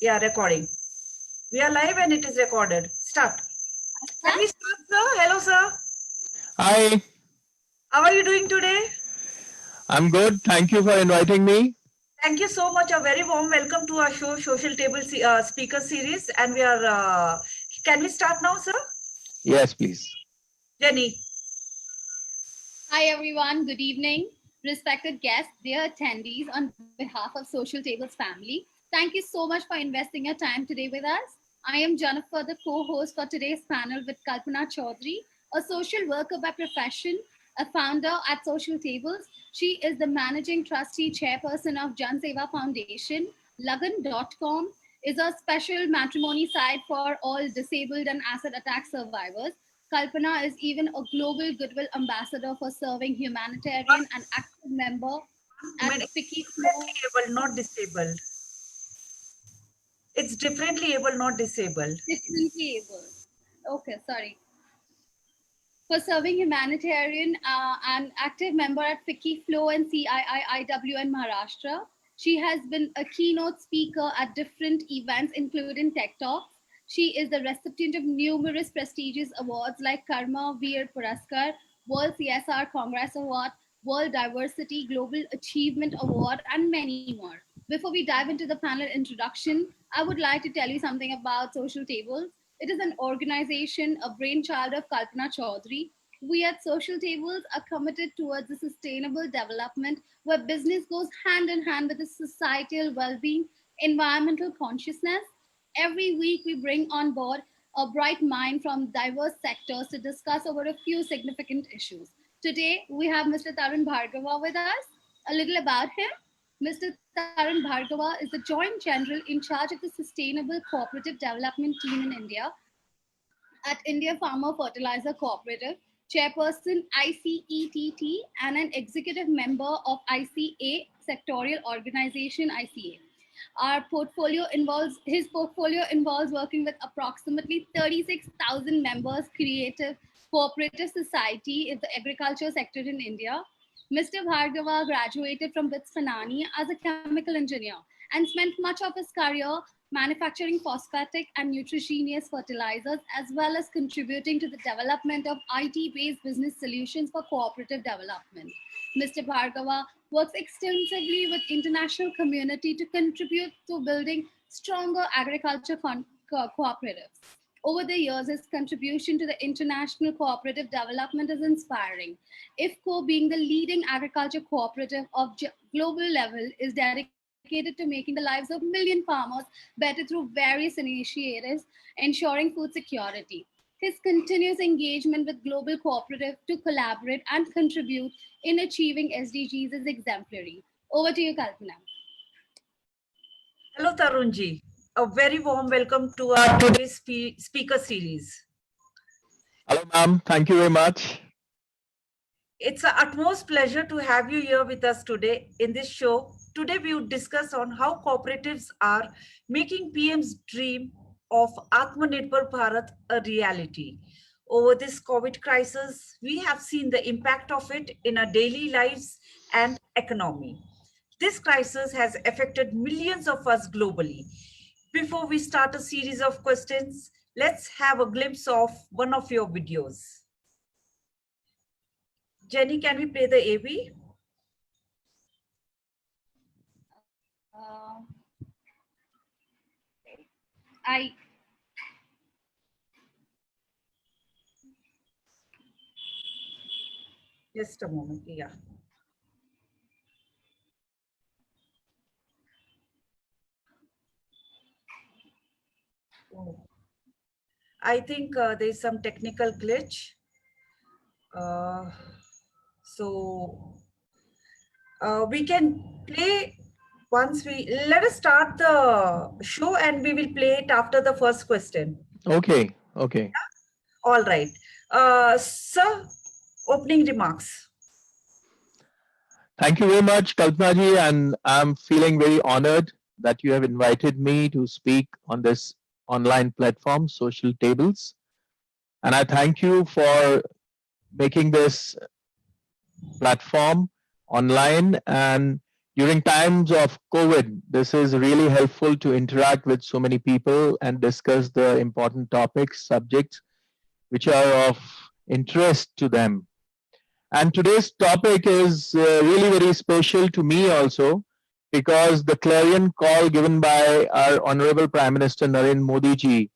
Yeah, recording. We are live and it is recorded. Start. Can we start, sir? Hello, sir. Hi, How are you doing today? I'm good. Thank you for inviting me. Thank you so much. A very warm welcome to our show, Social Table Speaker Series. And we are, can we start now, sir? Yes, please. Jenny. Hi everyone, good evening. Respected guests, dear attendees, on behalf of Social Tables family, thank you so much for investing your time today with us. I am Jennifer, the co-host for today's panel with Kalpana Chaudhary, a social worker by profession, a founder at Social Tables. She is the managing trustee chairperson of Jan Seva Foundation. Lagan.com is a special matrimony site for all disabled and acid attack survivors. Kalpana is even a global goodwill ambassador for serving humanitarian and active member at FICCI Flow. Able, not disabled. It's differently able, not disabled. Differently able. Okay, sorry. For serving humanitarian and active member at FICCI Flow and CIIIW in Maharashtra. She has been a keynote speaker at different events, including Tech Talks. She is the recipient of numerous prestigious awards like Karma Veer Puraskar, World CSR Congress Award, World Diversity Global Achievement Award, and many more. Before we dive into the panel introduction, I would like to tell you something about Social Tables. It is an organization, a brainchild of Kalpana Chaudhary. We at Social Tables are committed towards a sustainable development where business goes hand in hand with the societal well-being, environmental consciousness. Every week, we bring on board a bright mind from diverse sectors to discuss over a few significant issues. Today, we have Mr. Tarun Bhargava with us. A little about him. Mr. Tarun Bhargava is the Joint General in charge of the Sustainable Cooperative Development Team in India at India Farmer Fertilizer Cooperative, chairperson ICETT, and an executive member of ICA sectorial organization ICA. Our portfolio involves his portfolio involves working with approximately 36,000 members creative cooperative society in the agriculture sector in India. Mr. Bhargava graduated from BITS Fanani as a chemical engineer and spent much of his career manufacturing phosphatic and nutritious fertilizers, as well as contributing to the development of IT-based business solutions for cooperative development. Mr. Bhargava works extensively with international community to contribute to building stronger agriculture cooperatives. Over the years, his contribution to the international cooperative development is inspiring. IFCO, being the leading agriculture cooperative of global level, is dedicated to making the lives of million farmers better through various initiatives, ensuring food security. His continuous engagement with global cooperative to collaborate and contribute in achieving SDGs is exemplary. Over to you, Kalpana. Hello, Tarunji. A very warm welcome to our today's speaker series. Hello, ma'am. Thank you very much. It's an utmost pleasure to have you here with us today in this show. Today we would discuss on how cooperatives are making PM's dream of Atmanirbhar Bharat a reality. Over this COVID crisis, we have seen the impact of it in our daily lives and economy. This crisis has affected millions of us globally. Before we start a series of questions, let's have a glimpse of one of your videos. Jenny, can we play the AV? I Just a moment, yeah. Oh. I think there's some technical glitch. So we can play once let us start the show and we will play it after the first question. Okay, okay. All right. Sir, opening remarks. Thank you very much, Kalpana ji, and I'm feeling very honored that you have invited me to speak on this online platform, Social Tables. And I thank you for making this platform online, and During times of COVID, this is really helpful to interact with so many people and discuss the important topics, subjects which are of interest to them. And today's topic is really very special to me also, because the clarion call given by our Honorable Prime Minister Narendra Modi ji,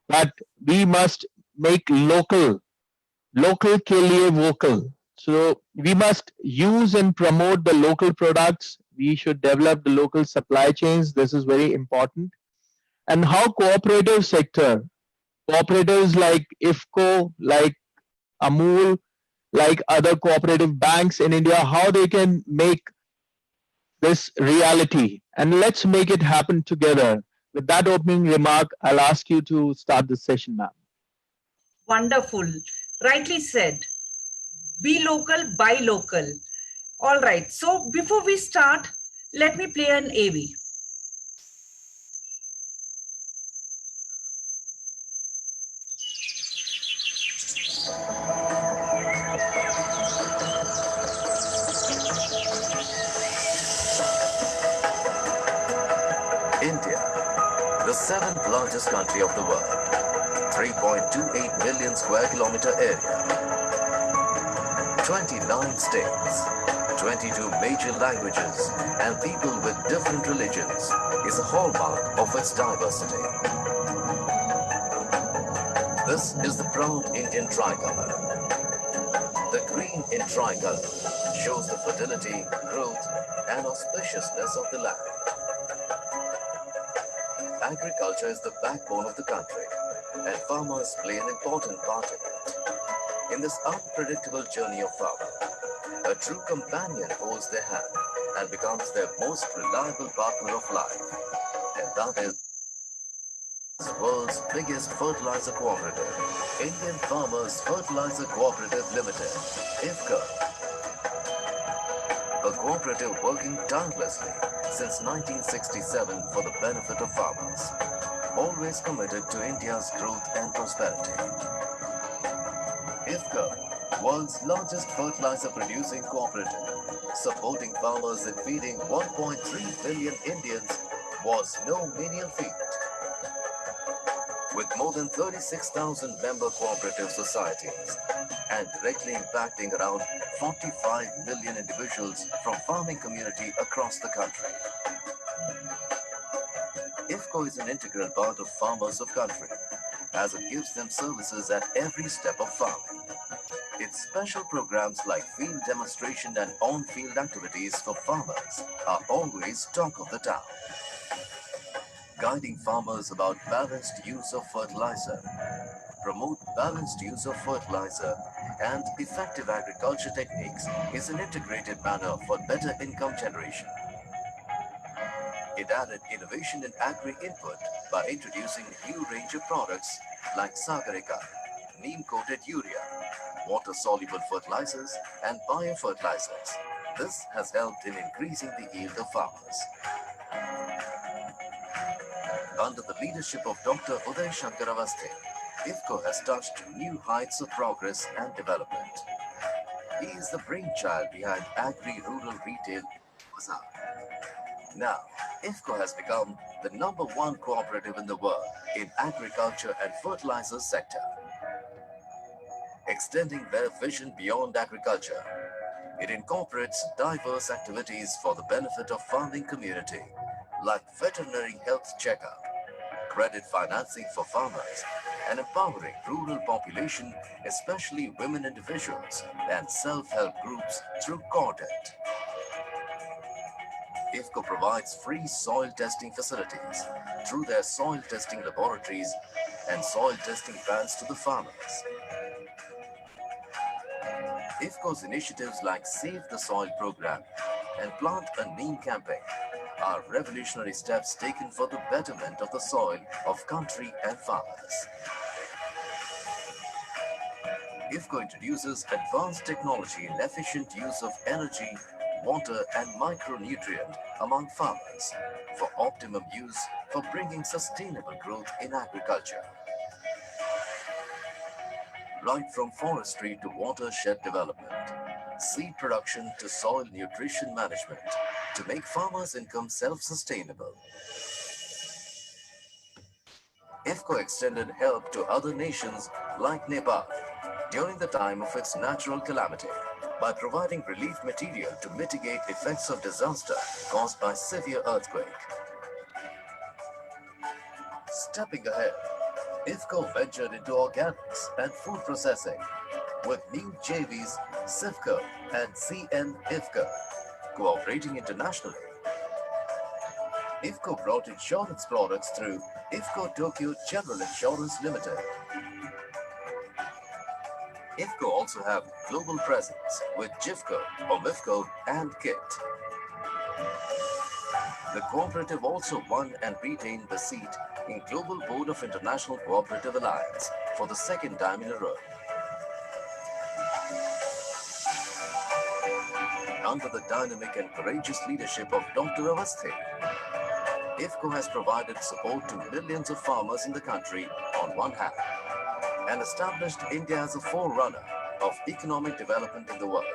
that we must make local के लिए vocal. So we must use and promote the local products. We should develop the local supply chains. This is very important. And how cooperative sector, cooperatives like IFCO, like Amul, like other cooperative banks in India, how they can make this reality. And let's make it happen together. With that opening remark, I'll ask you to start the session, ma'am. Wonderful. Rightly said. Be local, buy local. All right. So before we start, let me play an AV. India, the seventh largest country of the world, 3.28 million square kilometer area, 29 states, 22 major languages, and people with different religions is a hallmark of its diversity. This is the proud Indian tricolor. The green in tricolor shows the fertility, growth, and auspiciousness of the land. Agriculture is the backbone of the country, and farmers play an important part in it. In this unpredictable journey of farming, a true companion holds their hand and becomes their most reliable partner of life. And that is world's biggest fertilizer cooperative, Indian Farmers Fertilizer Cooperative Limited, IFCO. A cooperative working tirelessly since 1967 for the benefit of farmers, always committed to India's growth and prosperity. IFCO, world's largest fertilizer producing cooperative, supporting farmers in feeding 1.3 billion Indians, was no menial feat. With more than 36,000 member cooperative societies and directly impacting around 45 million individuals from farming community across the country. IFCO is an integral part of farmers of country, as it gives them services at every step of farming. Its special programs like field demonstration and on-field activities for farmers are always talk of the town. Guiding farmers about balanced use of fertilizer, promote balanced use of fertilizer and effective agriculture techniques is an integrated manner for better income generation. It added innovation in agri-input by introducing a new range of products like Sagarika, neem-coated urea, water-soluble fertilizers and biofertilizers. This has helped in increasing the yield of farmers. Under the leadership of Dr. Uday Shankar Avasthe, IFCO has touched new heights of progress and development. He is the brainchild behind Agri-Rural Retail Bazaar. Now, IFCO has become the #1 cooperative in the world in agriculture and fertilizer sector. Extending their vision beyond agriculture, it incorporates diverse activities for the benefit of farming community, like veterinary health checkup, credit financing for farmers, and empowering rural population, especially women individuals and self-help groups through CORDET. IFCO provides free soil testing facilities through their soil testing laboratories and soil testing vans to the farmers. IFCO's initiatives like Save the Soil program and Plant a Neem campaign are revolutionary steps taken for the betterment of the soil of country and farmers. IFCO introduces advanced technology and efficient use of energy, water and micronutrient among farmers for optimum use for bringing sustainable growth in agriculture. Right from forestry to watershed development, seed production to soil nutrition management, to make farmers' income self-sustainable. IFFCO extended help to other nations like Nepal during the time of its natural calamity by providing relief material to mitigate effects of disaster caused by severe earthquake. Stepping ahead, IFFCO ventured into organics and food processing with new JVs CIFCO and CN IFFCO cooperating internationally. IFFCO brought insurance products through IFFCO Tokyo General Insurance Limited. IFFCO also have global presence with JIFCO, OMIFCO and KIT. The cooperative also won and retained the seat in Global Board of International Cooperative Alliance for the second time in a row. Under the dynamic and courageous leadership of Dr. Awasthi, IFFCO has provided support to millions of farmers in the country on one hand and established India as a forerunner of economic development in the world.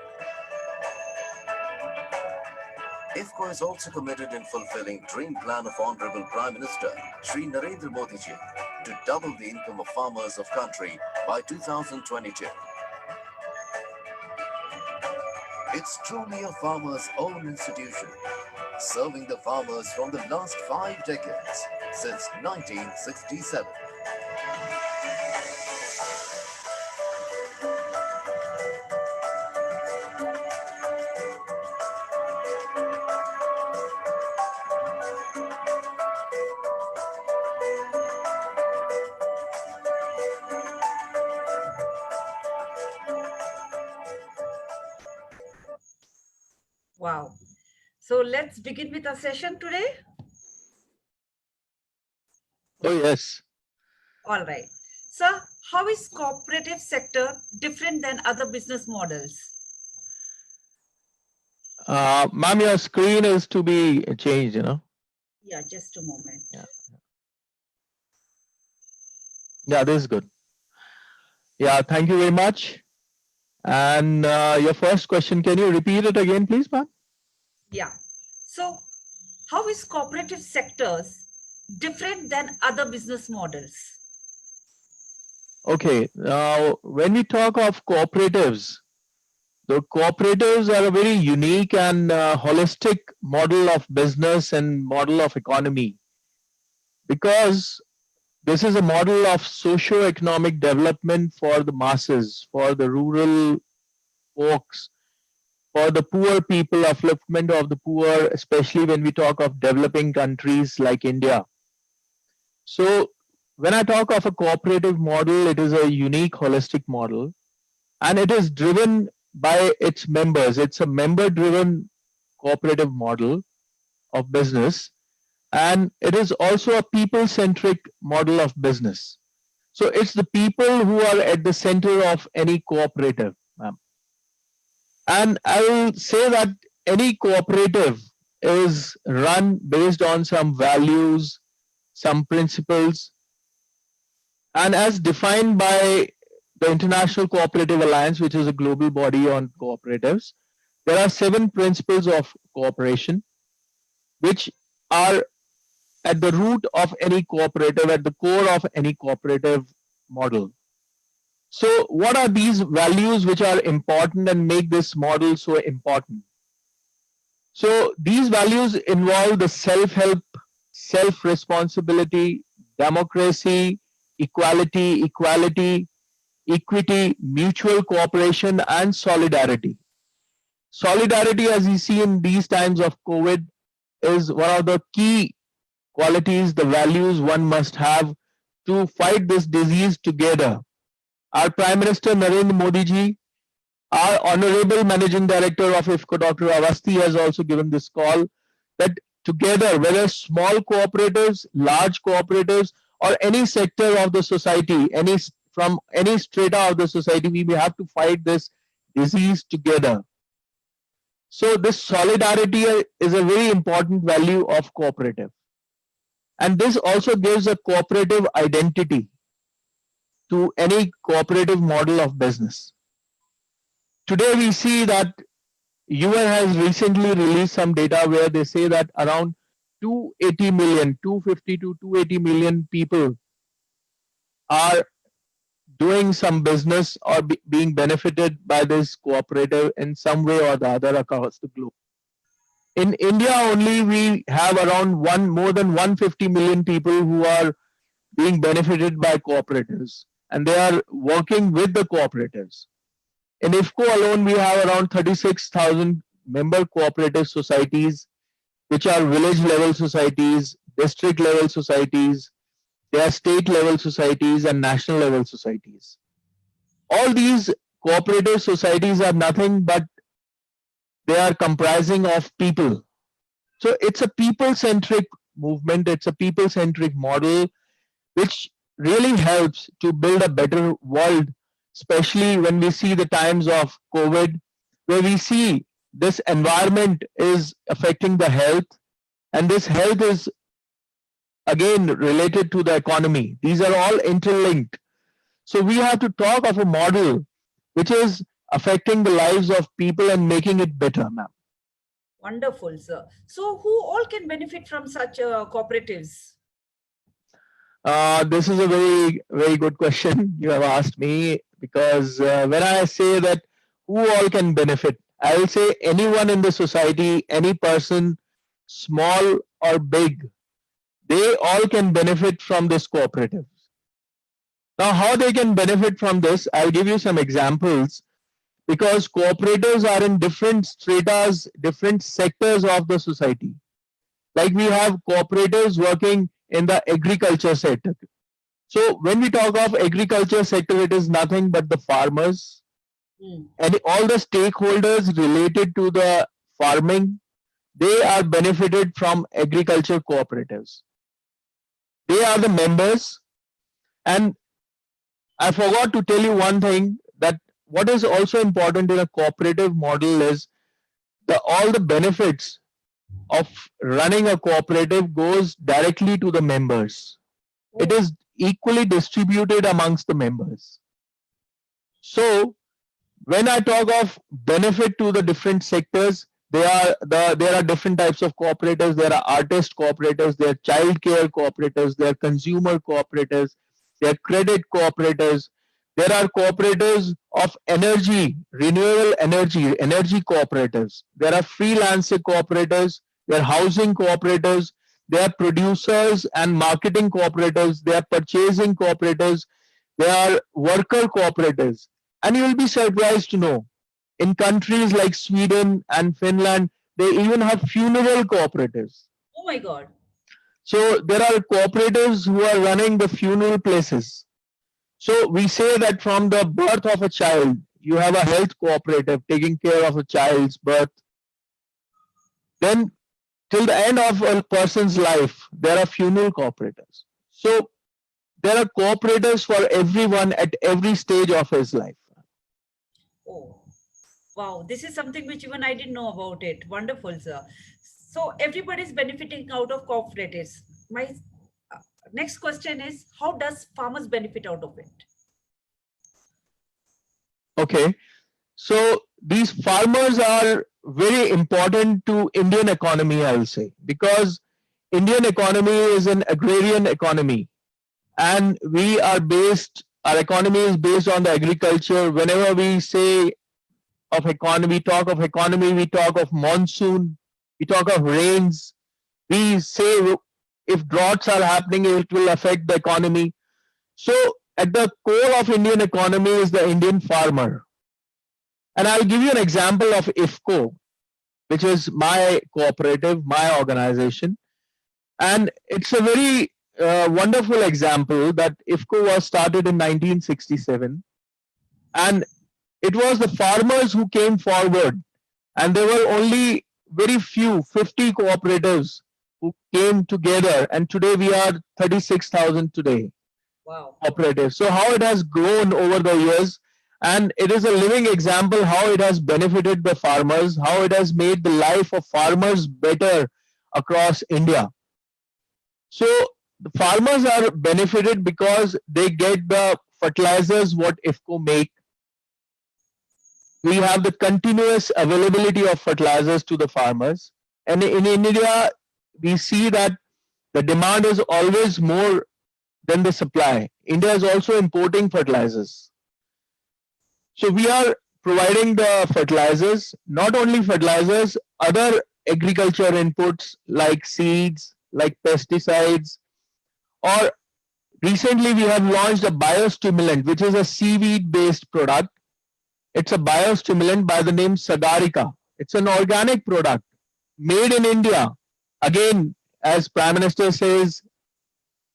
IFFCO is also committed in fulfilling dream plan of Honorable Prime Minister Shri Narendra Modi ji to double the income of farmers of country by 2022. It's truly a farmer's own institution, serving the farmers from the last 5 decades since 1967. Wow. So let's begin with our session today. Oh, yes. All right. Sir, how is cooperative sector different than other business models? Ma'am, your screen is to be changed, you know. Yeah, just a moment. Yeah, this is good. Yeah, thank you very much. And your first question, can you repeat it again, please, ma'am? Yeah. So how is cooperative sectors different than other business models? Okay, now when we talk of cooperatives, the cooperatives are a very unique and holistic model of business and model of economy, because this is a model of socio-economic development for the masses, for the rural folks, for the poor people, upliftment of the poor, especially when we talk of developing countries like India. So when I talk of a cooperative model, it is a unique holistic model, and it is driven by its members. It's a member-driven cooperative model of business, and it is also a people-centric model of business. So it's the people who are at the center of any cooperative, ma'am. And I will say that any cooperative is run based on some values, some principles, and as defined by the International Cooperative Alliance, which is a global body on cooperatives, there are 7 principles of cooperation, which are at the root of any cooperative, at the core of any cooperative model. So what are these values which are important and make this model so important? So these values involve the self-help, self-responsibility, democracy, equality, equity, mutual cooperation, and solidarity. Solidarity, as we see in these times of COVID, is one of the key qualities, the values one must have to fight this disease together. Our Prime Minister Narendra Modi ji, our Honorable Managing Director of IFFCO, Dr. Awasthi, has also given this call that together, whether small cooperatives, large cooperatives, or any sector of the society, from any strata of the society, we have to fight this disease together. So this solidarity is a very important value of cooperative. And this also gives a cooperative identity to any cooperative model of business. Today we see that UN has recently released some data where they say that around 280 million, 250 to 280 million people are doing some business or being benefited by this cooperative in some way or the other across the globe. In India only, we have around more than 150 million people who are being benefited by cooperatives, and they are working with the cooperatives. In IFCO alone, we have around 36,000 member cooperative societies, which are village level societies, district level societies, they are state level societies, and national level societies. All these cooperative societies are nothing but they are comprising of people. So it's a people centric movement, it's a people centric model which really helps to build a better world, especially when we see the times of COVID, where we see this environment is affecting the health, and this health is again related to the economy. These are all interlinked. So we have to talk of a model which is affecting the lives of people and making it better, ma'am. Wonderful, sir. So who all can benefit from such cooperatives? This is a very, very good question you have asked me, because when I say that who all can benefit, I will say anyone in the society, any person, small or big, they all can benefit from this cooperative. Now, how they can benefit from this, I'll give you some examples, because cooperatives are in different stratas, different sectors of the society. Like we have cooperatives working in the agriculture sector. So when we talk of agriculture sector, it is nothing but the farmers and all the stakeholders related to the farming. They are benefited from agriculture cooperatives. They are the members. And I forgot to tell you one thing, that what is also important in a cooperative model is all the benefits of running a cooperative goes directly to the members. It is equally distributed amongst the members. So when I talk of benefit to the different sectors, there are different types of cooperatives. There are artist cooperatives, there are child care cooperatives, there are consumer cooperatives, there are credit cooperatives, there are cooperatives of energy, renewable energy cooperatives, there are freelancer cooperatives, there are housing cooperatives, there are producers and marketing cooperatives, there are purchasing cooperatives, there are worker cooperatives. And you will be surprised to know, in countries like Sweden and Finland, they even have funeral cooperatives. Oh my God. So there are cooperatives who are running the funeral places. So we say that from the birth of a child, you have a health cooperative taking care of a child's birth. Then till the end of a person's life, there are funeral cooperatives. So there are cooperatives for everyone at every stage of his life. Oh, wow. This is something which even I didn't know about it. Wonderful, sir. So everybody's benefiting out of cooperatives. My next question is, how does farmers benefit out of it? Okay. So these farmers are very important to Indian economy, I'll say, because Indian economy is an agrarian economy, and our economy is based on the agriculture. Whenever we say of economy, talk of economy, we talk of monsoon, we talk of rains, we say if droughts are happening, it will affect the economy. So at the core of Indian economy is the Indian farmer. And I'll give you an example of IFCO, which is my cooperative, my organization. And it's a very wonderful example that IFCO was started in 1967. And it was the farmers who came forward. And there were only very few, 50 cooperatives who came together. And today we are 36,000 today. Wow. Cooperatives. So how it has grown over the years. And it is a living example how it has benefited the farmers, how it has made the life of farmers better across India. So the farmers are benefited because they get the fertilizers what IFCO make. We have the continuous availability of fertilizers to the farmers. And in India, we see that the demand is always more than the supply. India is also importing fertilizers. So we are providing the fertilizers, not only fertilizers, other agriculture inputs like seeds, like pesticides, or recently we have launched a biostimulant, which is a seaweed based product. It's a biostimulant by the name Sagarika. It's an organic product made in India. Again, as Prime Minister says,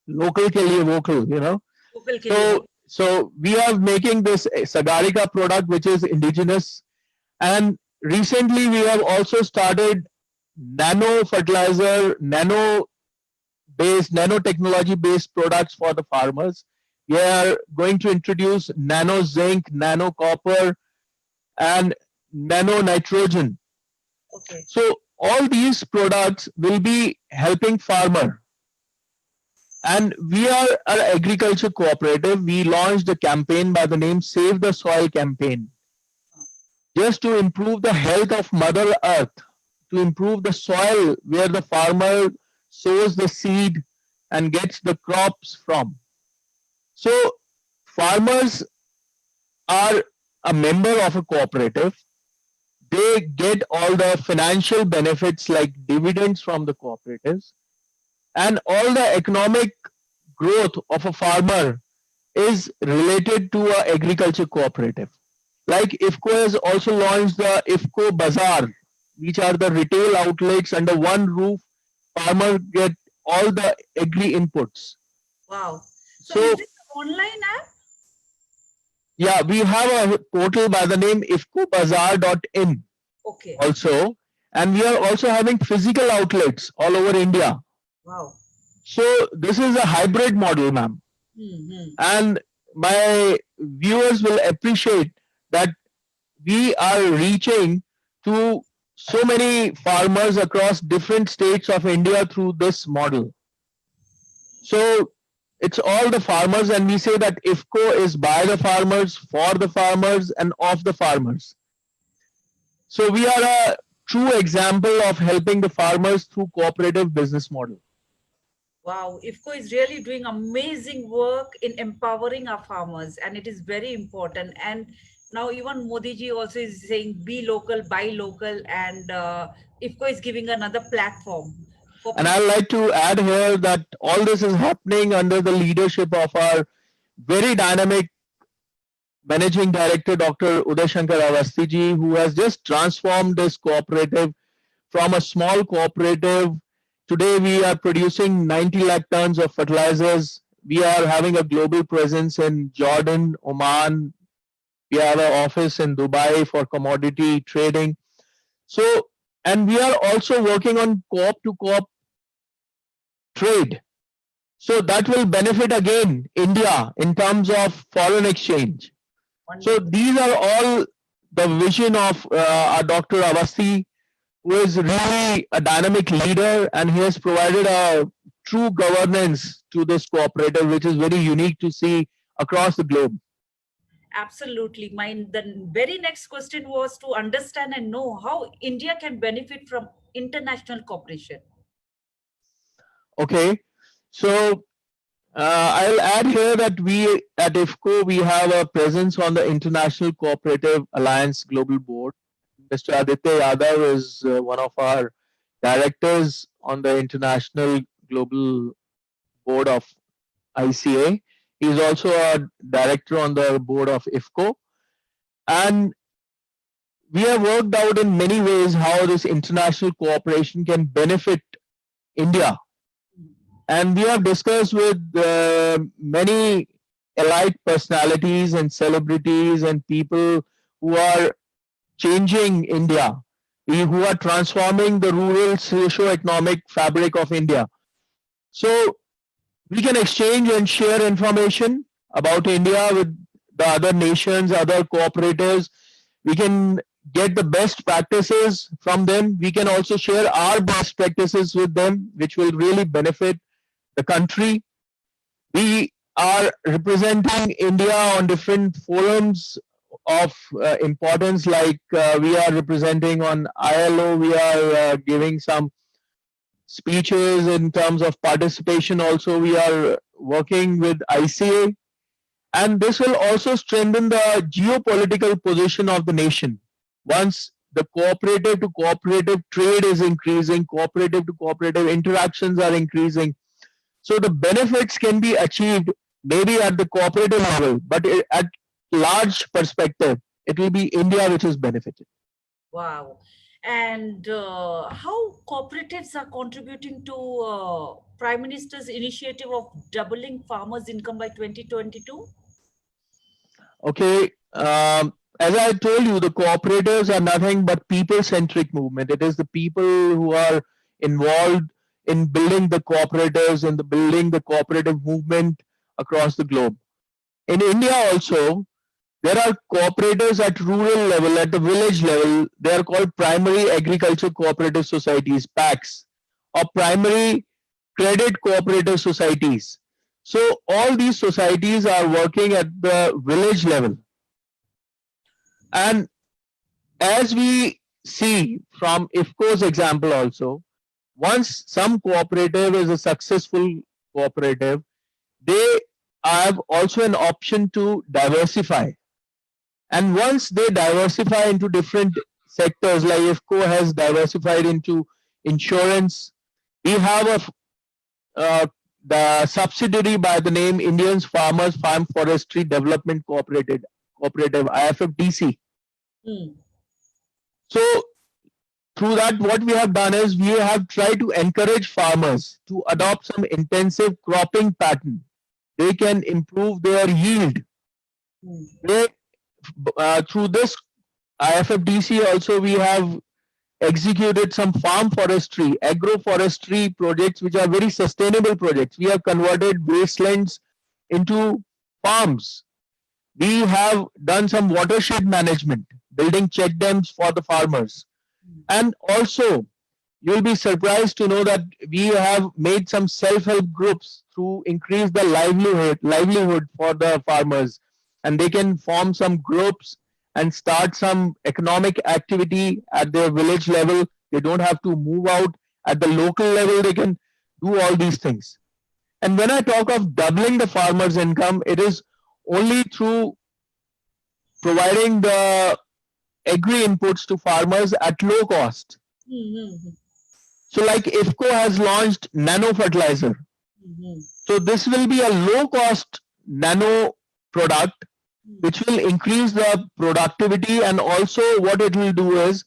local ke liye vocal, you know. Local ke liye. So we are making this Sagarika product, which is indigenous. And recently we have also started nano fertilizer, nanotechnology based products for the farmers. We are going to introduce nano zinc, nano copper, and nano nitrogen. Okay. So all these products will be helping farmer. And we are an agriculture cooperative. We launched a campaign by the name Save the Soil campaign, just to improve the health of Mother Earth, to improve the soil where the farmer sows the seed and gets the crops from. So farmers are a member of a cooperative. They get all the financial benefits like dividends from the cooperatives, and all the economic growth of a farmer is related to an agriculture cooperative. Like IFCO has also launched the IFCO Bazaar, which are the retail outlets under one roof. Farmers get all the agri inputs. Wow. So, So is this an online app? yeah, we have a portal by the name ifcobazaar.in Okay. also, and we are also having physical outlets all over India. Wow. So this is a hybrid model, ma'am. And my viewers will appreciate that we are reaching to so many farmers across different states of India through this model. So it's all the farmers, and we say that IFCO is by the farmers, for the farmers, and of the farmers. So we are a true example of helping the farmers through cooperative business model. Wow, IFCO is really doing amazing work in empowering our farmers, and it is very important. And now even Modi ji also is saying be local, buy local, and IFCO is giving another platform. And I'd like to add here that all this is happening under the leadership of our very dynamic Managing Director, Dr. Uday Shankar Awasthi ji, who has just transformed this cooperative from a small cooperative. Today we are producing 90 lakh tons of fertilizers. We are having a global presence in Jordan, Oman. We have an office in Dubai for commodity trading. So, and we are also working on co-op to co-op trade. So that will benefit again India in terms of foreign exchange. So these are all the vision of our Dr. Awasthi, who is really a dynamic leader, and he has provided a true governance to this cooperative, which is very unique to see across the globe. Absolutely. The very next question was to understand and know how India can benefit from international cooperation. Okay, so I'll add here that we at IFCO, we have a presence on the International Cooperative Alliance Global Board. Mr. Aditya Yadav is one of our directors on the International Global Board of ICA. He is also a director on the board of IFCO. And we have worked out in many ways how this international cooperation can benefit India. And we have discussed with many elite personalities and celebrities and people who are changing India, who are transforming the rural socio-economic fabric of India. So we can exchange and share information about India with the other nations, other cooperatives. We can get the best practices from them. We can also share our best practices with them, which will really benefit the country. We are representing India on different forums of importance, like we are representing on ILO, we are giving some speeches in terms of participation. Also, we are working with ICA, and this will also strengthen the geopolitical position of the nation. Once the cooperative to cooperative trade is increasing, cooperative to cooperative interactions are increasing, so the benefits can be achieved maybe at the cooperative level, but at large perspective, it will be India which is benefited. Wow. And how cooperatives are contributing to Prime Minister's initiative of doubling farmers' income by 2022? Okay, as I told you, the cooperatives are nothing but people-centric movement. It is the people who are involved in building the cooperatives and the building the cooperative movement across the globe. In India also, there are cooperatives at rural level, at the village level. They are called primary agriculture cooperative societies, PACs, or primary credit cooperative societies. So all these societies are working at the village level. And as we see from IFCO's example also, once some cooperative is a successful cooperative, they have also an option to diversify. And once they diversify into different sectors, like IFCO has diversified into insurance, we have the subsidiary by the name Indians Farmers Farm Forestry Development Cooperative IFFDC. Hmm. So through that, what we have done is we have tried to encourage farmers to adopt some intensive cropping pattern. They can improve their yield. Hmm. They, through this IFFDC also, we have executed some farm forestry, agroforestry projects, which are very sustainable projects. We have converted wastelands into farms. We have done some watershed management, building check dams for the farmers. And also, you'll be surprised to know that we have made some self-help groups to increase the livelihood for the farmers, and they can form some groups and start some economic activity at their village level. They don't have to move out. At the local level, they can do all these things. And when I talk of doubling the farmer's income, it is only through providing the agri inputs to farmers at low cost. Mm-hmm. So like IFCO has launched nano fertilizer. Mm-hmm. So this will be a low cost nano product which will increase the productivity, and also what it will do is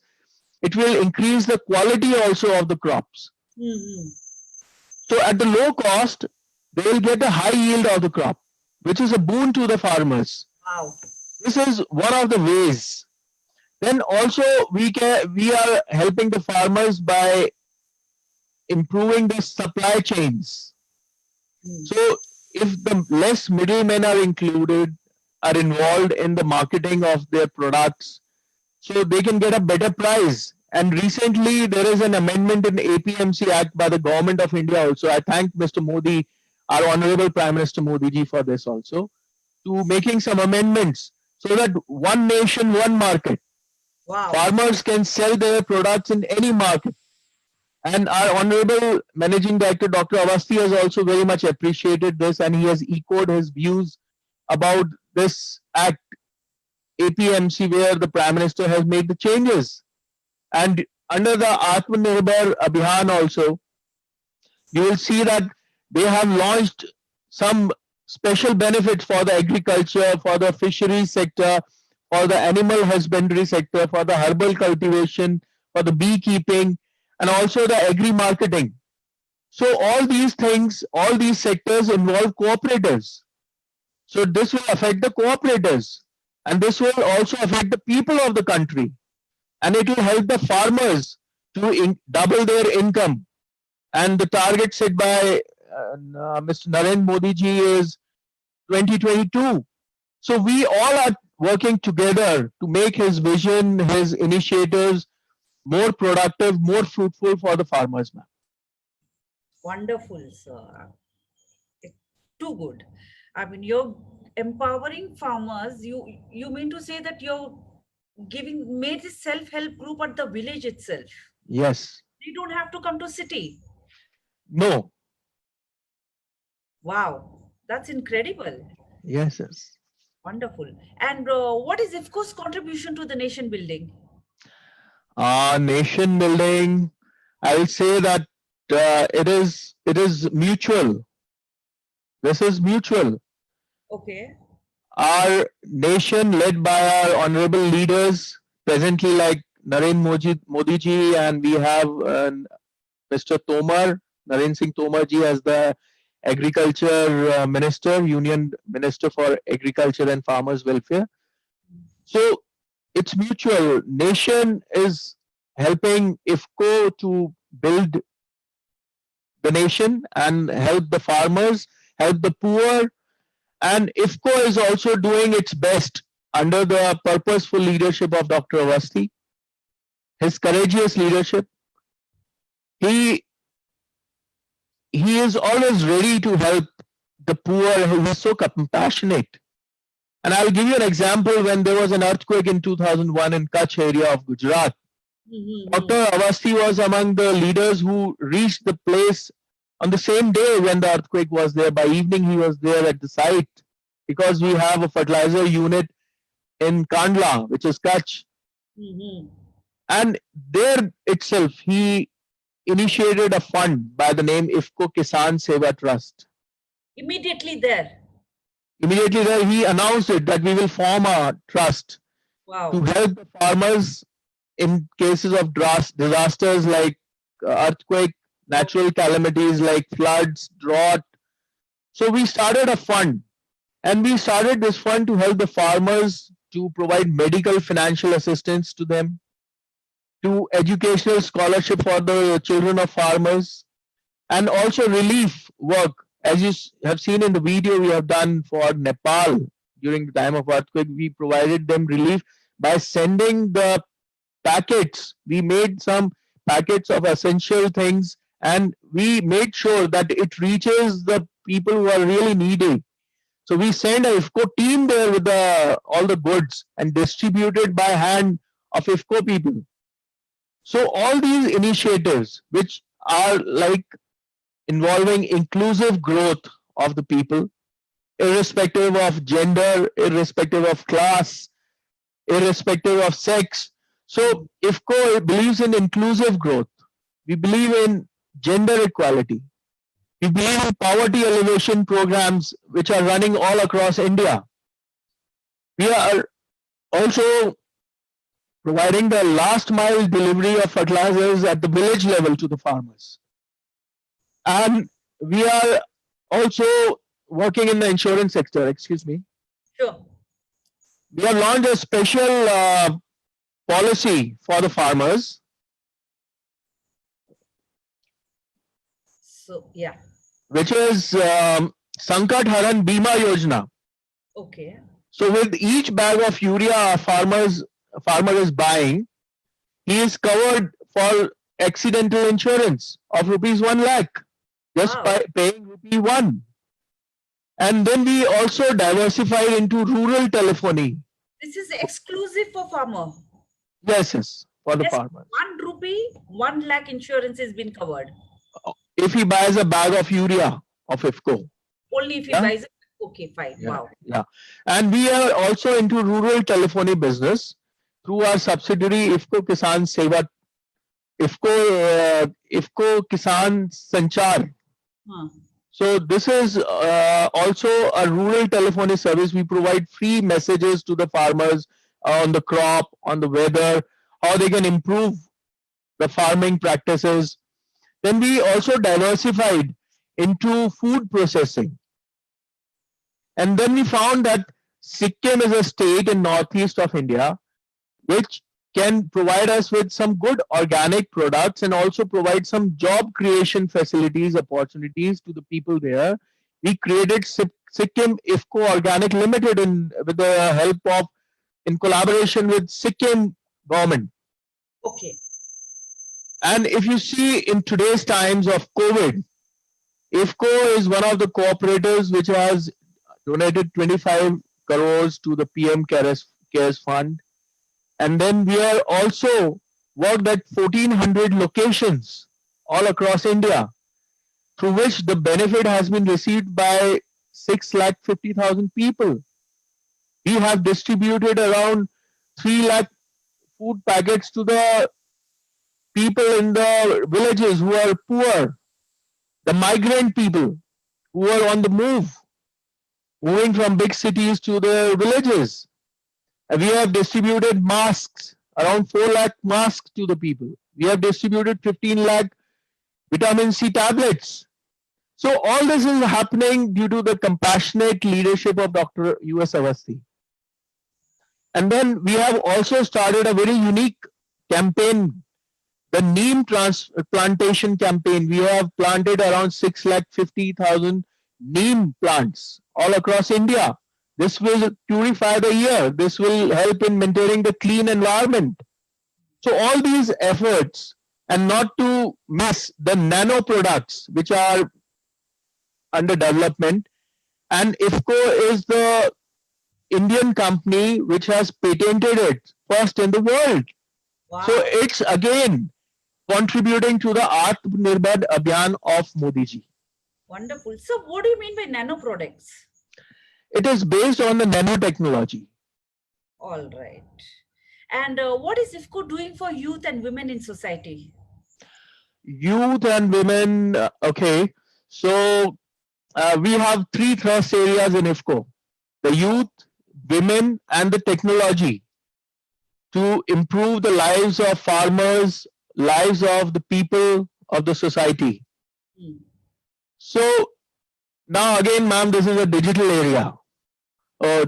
it will increase the quality also of the crops. Mm-hmm. So at the low cost, they will get a high yield of the crop, which is a boon to the farmers. Wow. This is one of the ways. Then also we are helping the farmers by improving the supply chains. So if the less middlemen are involved in the marketing of their products, so they can get a better price. And recently there is an amendment in the APMC Act by the government of India also. I thank Mr. Modi, our Honorable Prime Minister Modi ji, for this also, to making some amendments so that one nation, one market. Wow. Farmers can sell their products in any market. And our Honorable Managing Director, Dr. Awasthi, has also very much appreciated this, and he has echoed his views about this act, APMC, where the Prime Minister has made the changes. And under the Atmanirbhar Abhiyan also, you will see that they have launched some special benefits for the agriculture, for the fisheries sector, for the animal husbandry sector, for the herbal cultivation, for the beekeeping, and also the agri-marketing. So all these things, all these sectors involve cooperatives. So this will affect the cooperatives, and this will also affect the people of the country, and it will help the farmers to double their income. And the target set by Mr. Narendra Modi ji is 2022. So we all are working together to make his vision, his initiatives more productive, more fruitful for the farmers, ma'am. Wonderful, sir. It's too good. I mean, you're empowering farmers, you mean to say that you're made this self-help group at the village itself. Yes. They don't have to come to city. No. Wow, that's incredible. Yes, yes. Wonderful. And what is IFCO's contribution to the nation building? Nation building, I will say that it is mutual. This is mutual. Okay. Our nation, led by our honorable leaders, presently like Narendra Modi ji, and we have Mr. Tomar, Narendra Singh Tomar ji as the Agriculture Minister, Union Minister for Agriculture and Farmers Welfare. So it's mutual. Nation is helping IFCO to build the nation and help the farmers, help the poor. And IFCO is also doing its best under the purposeful leadership of Dr. Awasthi, his courageous leadership. He is always ready to help the poor. He is so compassionate. And I'll give you an example. When there was an earthquake in 2001 in Kutch area of Gujarat, Dr. Awasthi was among the leaders who reached the place on the same day when the earthquake was there. By evening, he was there at the site because we have a fertilizer unit in Kandla, which is Kutch. And there itself, he initiated a fund by the name IFCO Kisan Seva Trust. Immediately there. Immediately there, he announced it that we will form a trust to help the farmers in cases of disasters like earthquake, natural calamities like floods, drought. So we started a fund, and we started this fund to help the farmers, to provide medical financial assistance to them, to educational scholarship for the children of farmers, and also relief work. As you have seen in the video we have done for Nepal during the time of earthquake, we provided them relief by sending the packets. We made some packets of essential things, and we made sure that it reaches the people who are really needy. So we send a IFCO team there with all the goods and distributed by hand of IFCO people. So all these initiatives, which are like involving inclusive growth of the people, irrespective of gender, irrespective of class, irrespective of sex. So IFCO believes in inclusive growth. We believe in gender equality. We believe in poverty elevation programs which are running all across India. We are also providing the last mile delivery of fertilizers at the village level to the farmers. And we are also working in the insurance sector. Excuse me. Sure. We have launched a special policy for the farmers. So, yeah. Which is Sankat Haran Bima Yojana. Okay. So with each bag of urea a farmer is buying, he is covered for accidental insurance of rupees 1 lakh just by paying rupee 1. And then we also diversified into rural telephony. This is exclusive for farmer. Yes, yes, for the Yes, farmers. 1 rupee, 1 lakh insurance has been covered. If he buys a bag of urea of IFCO. Only if he buys it. Okay, fine. Yeah, Wow. yeah. And we are also into rural telephony business through our subsidiary IFCO Kisan Seva, IFCO Kisan Sanchar. So this is also a rural telephony service. We provide free messages to the farmers on the crop, on the weather, how they can improve the farming practices. Then we also diversified into food processing. And then we found that Sikkim is a state in northeast of India which can provide us with some good organic products and also provide some job creation facilities, opportunities to the people there. We created Sikkim IFCO Organic Limited with the help of, in collaboration with Sikkim government. Okay. And if you see in today's times of COVID, IFCO is one of the cooperatives which has donated 25 crores to the PM Cares Fund. And then we are also worked at 1400 locations all across India, through which the benefit has been received by 650,000 people. We have distributed around 3 lakh food packets to the people in the villages who are poor, the migrant people who are on the move, moving from big cities to the villages. And we have distributed masks, around 4 lakh masks to the people. We have distributed 15 lakh vitamin C tablets. So all this is happening due to the compassionate leadership of Dr. U.S. Awasthi. And then we have also started a very unique campaign, the neem transplantation campaign. We have planted around 650,000 neem plants all across India. This will purify the air. This will help in maintaining the clean environment. So all these efforts, and not to miss the nano products which are under development. And IFCO is the Indian company which has patented it first in the world. Wow. So it's again contributing to the Atmanirbhar Abhiyan of Modi ji. Wonderful. So what do you mean by nano products? It is based on the nanotechnology. All right. And what is IFCO doing for youth and women in society? Youth and women, okay. So we have 3 thrust areas in IFCO: the youth, women, and the technology, to improve the lives of farmers, lives of the people of the society. Hmm. So now again, ma'am, this is a digital area,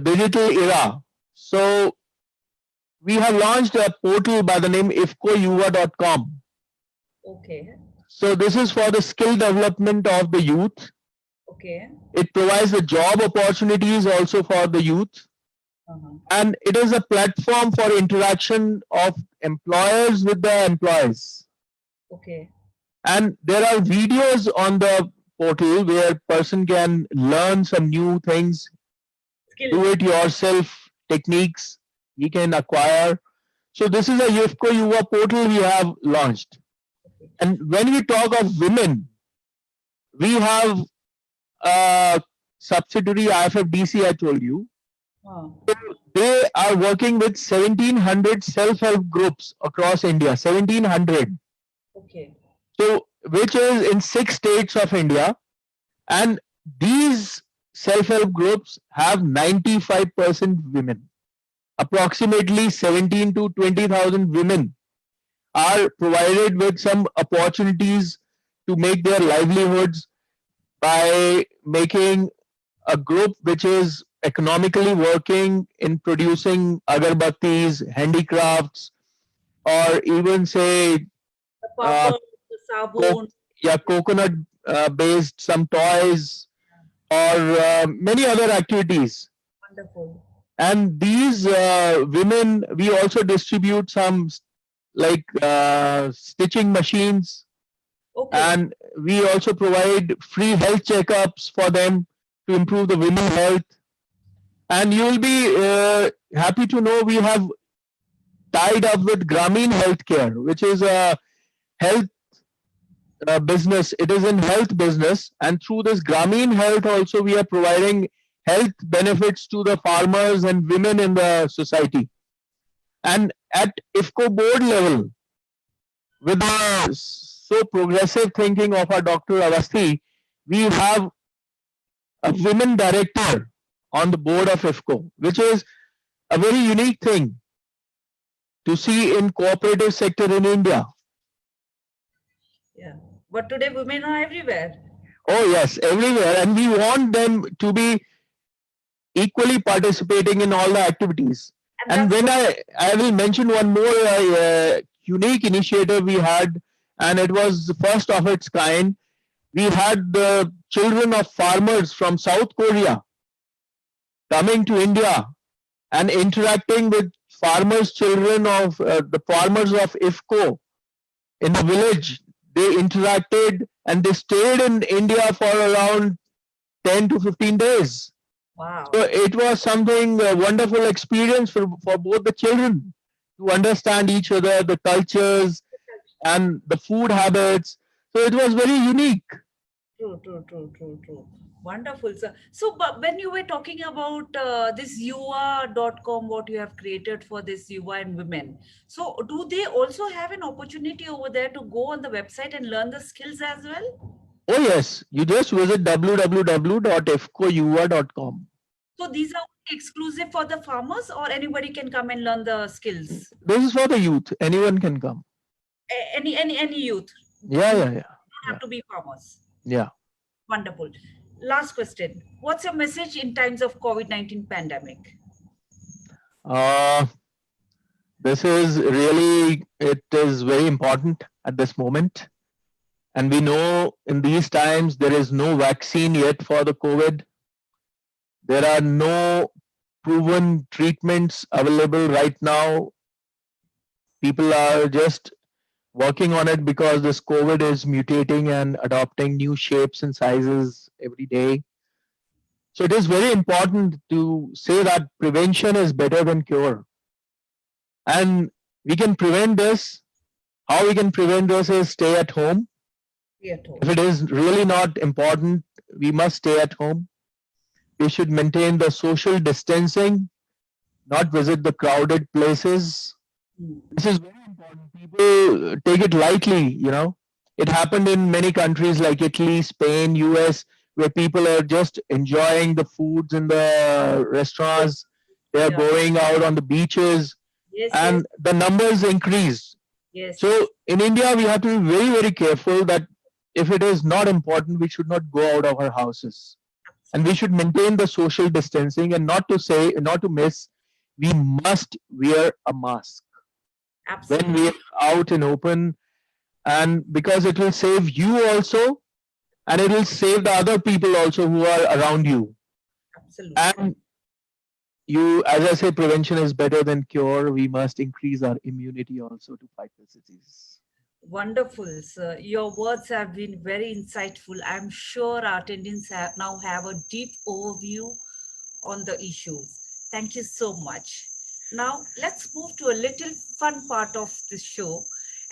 digital era. So we have launched a portal by the name ifcoyuva.com. Okay. So this is for the skill development of the youth. Okay. It provides the job opportunities also for the youth. And it is a platform for interaction of employers with the employees. Okay. And there are videos on the portal where person can learn some new things, do it yourself techniques he can acquire. So this is a IFCO Yuva portal we have launched. And when we talk of women, we have a subsidiary IFFDC, I told you. Oh. They are working with 1700 self-help groups across India, 1700. Okay. So, which is in 6 states of India. And these self-help groups have 95% women. Approximately 17 to 20,000 women are provided with some opportunities to make their livelihoods by making a group which is economically working in producing agarbattis, handicrafts, or even say The papa, the sabun. coconut based some toys, or many other activities. Wonderful. And these women, we also distribute some like stitching machines, Okay. and we also provide free health checkups for them to improve the women's health. And you will be happy to know we have tied up with Grameen Healthcare, which is a health business. It is in health business, and through this Grameen Health also we are providing health benefits to the farmers and women in the society. And at IFCO board level, with the so progressive thinking of our Dr. Awasthi, we have a women director on the board of IFCO, which is a very unique thing to see in cooperative sector in India. Yeah. But today women are everywhere. Oh yes, everywhere. And we want them to be equally participating in all the activities. And that's when I will mention one more unique initiative we had, and it was the first of its kind. We had the children of farmers from South Korea coming to India and interacting with farmers' children of the farmers of IFCO in the village. They interacted and they stayed in India for around 10 to 15 days. Wow. So it was something a wonderful experience for both the children to understand each other, the cultures and the food habits. So it was very unique. True, true, true, true, true. Wonderful, sir. So, but when you were talking about this yuva.com, what you have created for this yuva and women, so do they also have an opportunity over there to go on the website and learn the skills as well? Oh yes, you just visit www.ifcoua.com. So these are only exclusive for the farmers, or anybody can come and learn the skills? This is for the youth. Anyone can come. Any youth. Yeah, You yeah, don't yeah, yeah, have to be farmers. yeah. Wonderful. Last question. What's your message in times of COVID-19 pandemic? Uh, this is really, it is very important at this moment. And we know in these times there is no vaccine yet for the COVID. There are no proven treatments available right now. People are just working on it because this COVID is mutating and adopting new shapes and sizes every day. So it is very important to say that prevention is better than cure. And we can prevent this. How we can prevent this is stay at home. Be at home. If it is really not important, we must stay at home. We should maintain the social distancing, not visit the crowded places. Mm. This is very important. People take it lightly. It happened in many countries like Italy, Spain, US, where people are just enjoying the foods in the restaurants. They're Yeah. going out on the beaches Yes, and the numbers increase. yes. So in India, we have to be very, very careful that if it is not important, we should not go out of our houses. And we should maintain the social distancing and not to miss, we must wear a mask when Absolutely. we are out and open, and because it will save you also and it will save the other people also who are around you. Absolutely. And you, as I say, prevention is better than cure. We must increase our immunity also to fight this disease. Wonderful, sir. Your words have been very insightful. I'm sure our attendees now have a deep overview on the issues. Thank you so much. Now, let's move to a little fun part of this show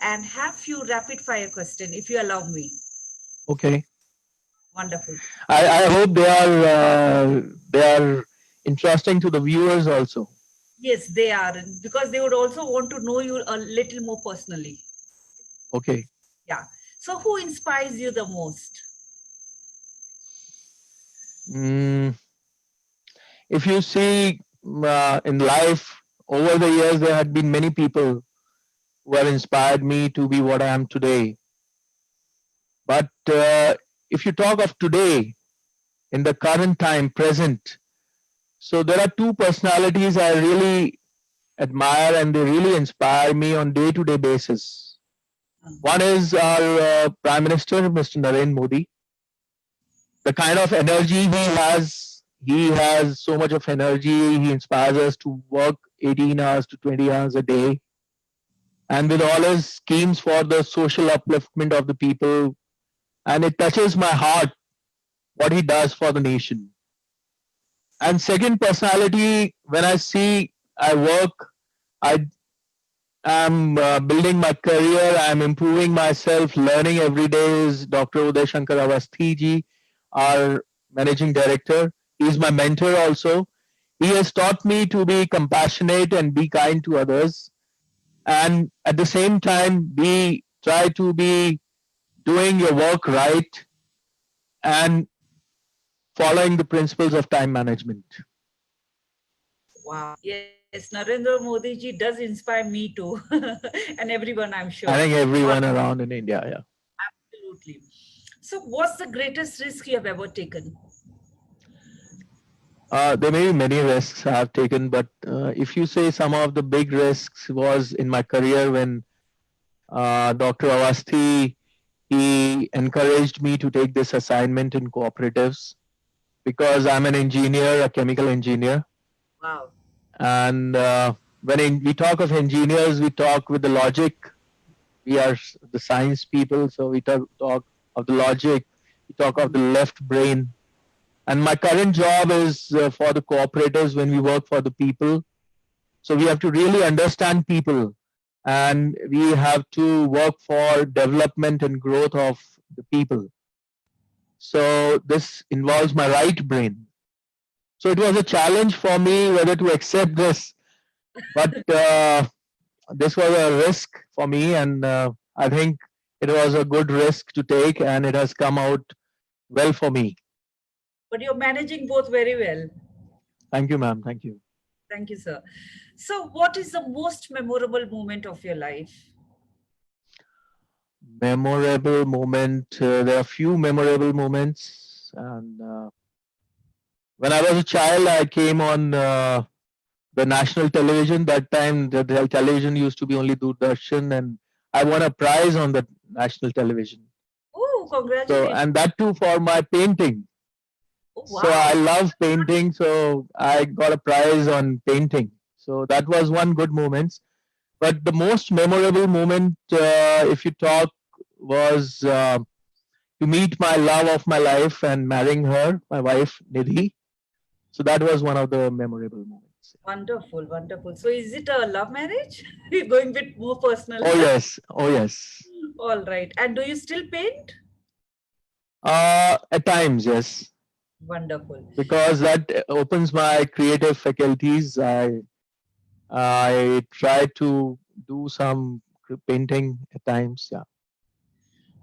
and have few rapid fire questions, if you allow me. Okay. Wonderful. I hope they are interesting to the viewers also. Yes, they are, because they would also want to know you a little more personally. Okay. Yeah. So, who inspires you the most? If you see in life over the years, there had been many people who have inspired me to be what I am today. But if you talk of today, in the current time, present, so there are two personalities I really admire and they really inspire me on day-to-day basis. One is our Prime Minister, Mr. Narendra Modi. The kind of energy he has so much of energy. He inspires us to work 18 hours to 20 hours a day. And with all his schemes for the social upliftment of the people, and it touches my heart what he does for the nation. And second personality, when I work, I am building my career, I'm improving myself, learning every day is Dr. Uday Shankar Awasthi ji, our managing director. He's my mentor also. He has taught me to be compassionate and be kind to others. And at the same time, try to be doing your work right and following the principles of time management. Wow. Yes, Narendra Modi ji does inspire me too, and everyone, I'm sure. I think everyone around in India, yeah. Absolutely. So, what's the greatest risk you have ever taken? There may be many risks I have taken, but if you say some of the big risks was in my career when Dr. Awasthi, he encouraged me to take this assignment in cooperatives because I'm an engineer, a chemical engineer. Wow. And when we talk of engineers, we talk with the logic. We are the science people, so we talk of the logic. We talk of the left brain. And my current job is for the cooperatives when we work for the people. So we have to really understand people, and we have to work for development and growth of the people. So this involves my right brain. So it was a challenge for me whether to accept this, but this was a risk for me, and I think it was a good risk to take, and it has come out well for me. But you're managing both very well. Thank you, ma'am. Thank you. Thank you, sir. So, what is the most memorable moment of your life? Memorable moment. There are few memorable moments, and when I was a child, I came on the national television. That time, the television used to be only Doordarshan, and I won a prize on the national television. Oh, So, congratulations. and that too for my painting. Oh, So I wow. love painting. So I got a prize on painting. So that was one good moment. But the most memorable moment, if you talk, was to meet my love of my life and marrying her, my wife Nidhi. So that was one of the memorable moments. Wonderful, wonderful. So, is it a love marriage? We're going a bit more personal. Oh yes, oh yes. All right. And do you still paint? At times, yes, Wonderful. because that opens my creative faculties. I try to do some painting at times. Yeah.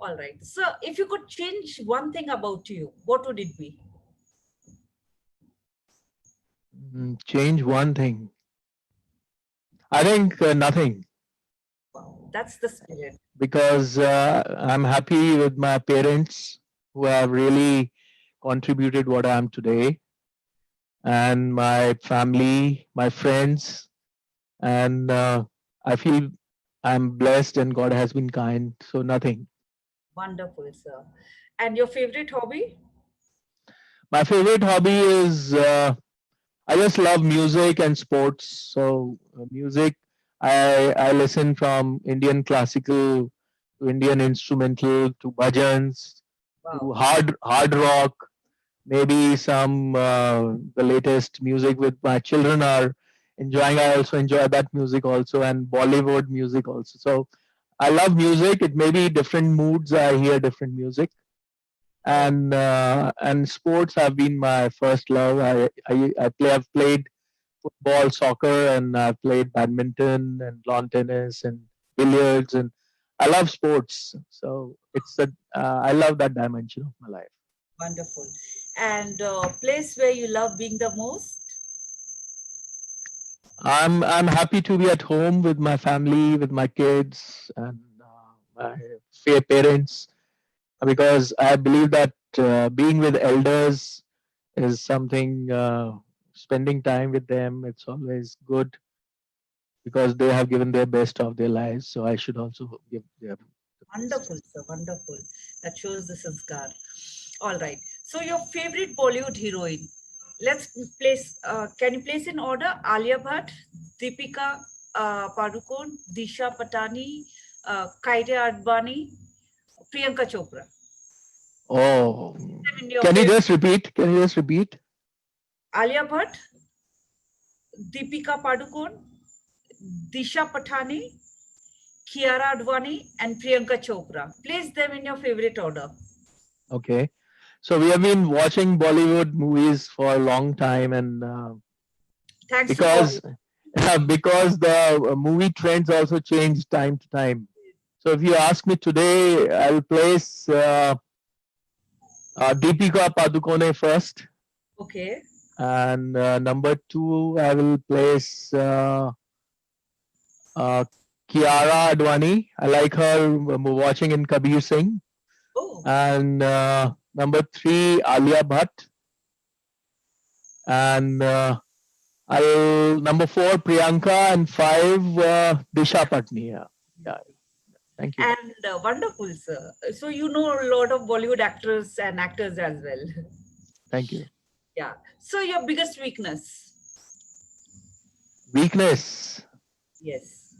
All right. So, if you could change one thing about you, what would it be? Change one thing. I think nothing, Wow, that's the spirit. because I'm happy with my parents who have really contributed what I am today, and my family, my friends, and I feel I'm blessed and God has been kind. So nothing. Wonderful, sir. And your favorite hobby? My favorite hobby is I just love music and sports. So music, I listen from Indian classical to Indian instrumental to bhajans to Wow. hard rock. Maybe some the latest music with my children are enjoying. I also enjoy that music also, and Bollywood music also. So I love music. It may be different moods. I hear different music, Oh, and sports have been my first love. I've played football, soccer, and I've played badminton and lawn tennis and billiards, and I love sports. So I love that dimension of my life. wonderful. And place where you love being the most? I'm happy to be at home with my family, with my kids, and my fair parents, because I believe that being with elders is something. Spending time with them, it's always good because they have given their best of their lives. So I should also give them the best. Wonderful, sir. Wonderful. That shows the sanskar. All right. So your favorite Bollywood heroine? Let's place. Can you place in order? Alia Bhatt, Deepika Padukone, Disha Patani, Kaira Advani, Priyanka Chopra. Oh, Them in your can you favorite. just repeat? Can you just repeat? Alia Bhatt, Deepika Padukone, Disha Patani, Kiara Advani, and Priyanka Chopra. Place them in your favorite order. Okay. So we have been watching Bollywood movies for a long time, and Thanks to because Bollywood. because the movie trends also change time to time. So if you ask me today, I'll place Deepika Padukone first, Okay. and number two, I will place uh, Kiara Advani. I like her watching in Kabir Singh. Oh, And number three, Alia Bhatt. And I'll number four, Priyanka, and five, Disha Patni. Yeah. Thank you. and wonderful, sir. So you know a lot of Bollywood actors and actors as well. Thank you. Yeah. So your biggest weakness? Weakness. Yes.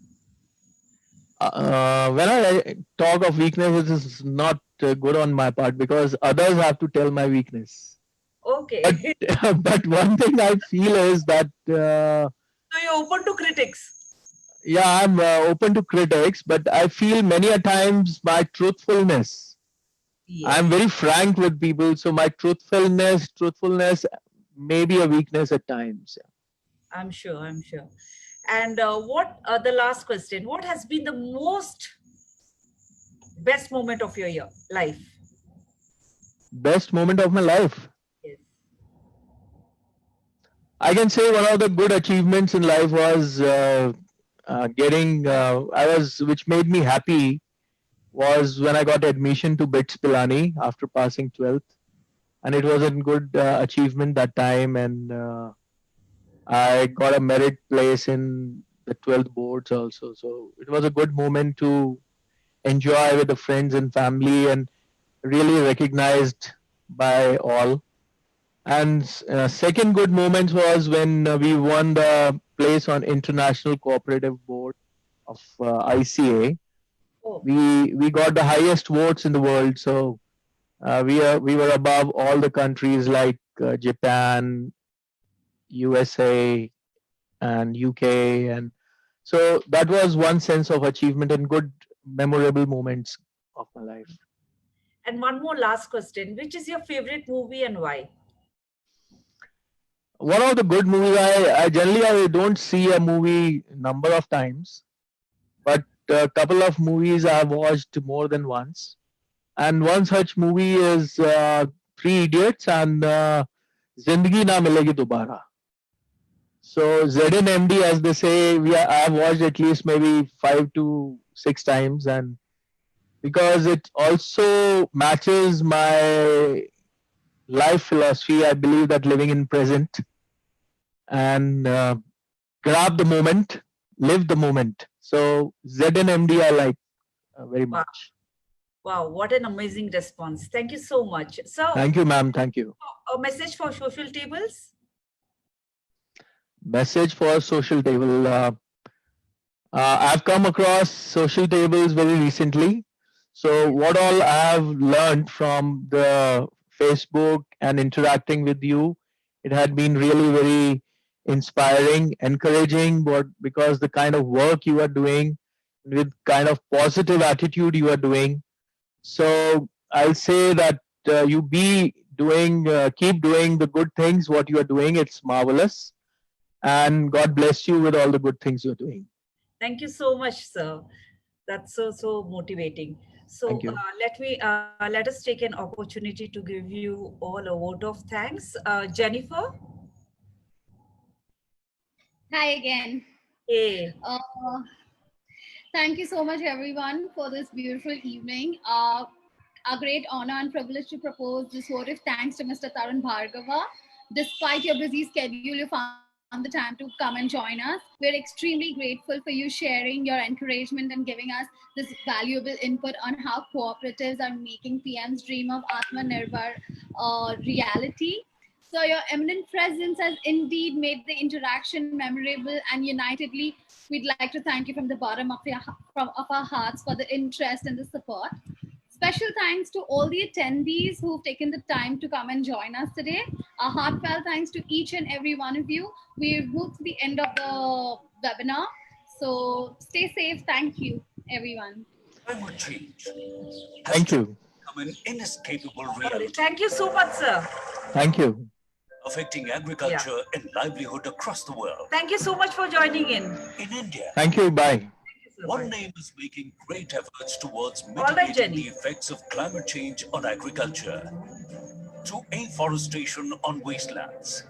When I talk of weakness, it is not good on my part because others have to tell my weakness. Okay. But one thing I feel is that, So you're open to critics. yeah, I'm open to critics, but I feel many a times my truthfulness, Yes, I'm very frank with people. So my truthfulness may be a weakness at times. I'm sure. I'm sure. And what the last question? What has been the most best moment of your life? Best moment of my life. Yes. I can say one of the good achievements in life was which made me happy was when I got admission to BITS Pilani after passing 12th. And it was a good achievement that time. And I got a merit place in the 12th boards also. So it was a good moment to enjoy with the friends and family and really recognized by all. And second good moment was when we won the place on International Cooperative Board of ICA. Oh, We got the highest votes in the world, so we were above all the countries like Japan, USA, and UK, and so that was one sense of achievement and good memorable moments of my life. and one more last question. Which is your favorite movie and why? One of the good movies, I generally I don't see a movie number of times, but a couple of movies I've watched more than once. And one such movie is Three Idiots and Zindagi Na Milegi Dobara. So ZNMD, as they say, I've watched at least maybe 5 to 6 times, and because it also matches my life philosophy, I believe that living in present and grab the moment, live the moment. So ZNMD I like very Wow. much. Wow, what an amazing response. Thank you so much. So, Thank you, ma'am. Thank you. a message for social tables? Message for social table. I've come across social tables very recently. So what all I've learned from the Facebook and interacting with you, it had been really very inspiring, encouraging, but because the kind of work you are doing with kind of positive attitude you are doing. So I'll say that keep doing the good things, what you are doing. It's marvelous. And God bless you with all the good things you're doing. Thank you so much, sir. That's so motivating. So Thank you. let us take an opportunity to give you all a vote of thanks. Jennifer? Hi again. Hey. Thank you so much, everyone, for this beautiful evening. A great honor and privilege to propose this vote of thanks to Mr. Tarun Bhargava. Despite your busy schedule, you found the time to come and join us. We're extremely grateful for you sharing your encouragement and giving us this valuable input on how cooperatives are making PM's dream of Atmanirbhar reality. So your eminent presence has indeed made the interaction memorable, and unitedly, we'd like to thank you from the bottom of our hearts for the interest and the support. Special thanks to all the attendees who've taken the time to come and join us today. A heartfelt thanks to each and every one of you. We've moved to the end of the webinar. So stay safe. Thank you, everyone. Climate change Thank you. become an inescapable Sorry. reality, Thank you so much, sir. Thank you. affecting agriculture and livelihood across the world. Thank you so much for joining in. In India, Thank you. Bye. one name is making great efforts towards right, mitigating Jenny. the effects of climate change on agriculture through afforestation on wastelands.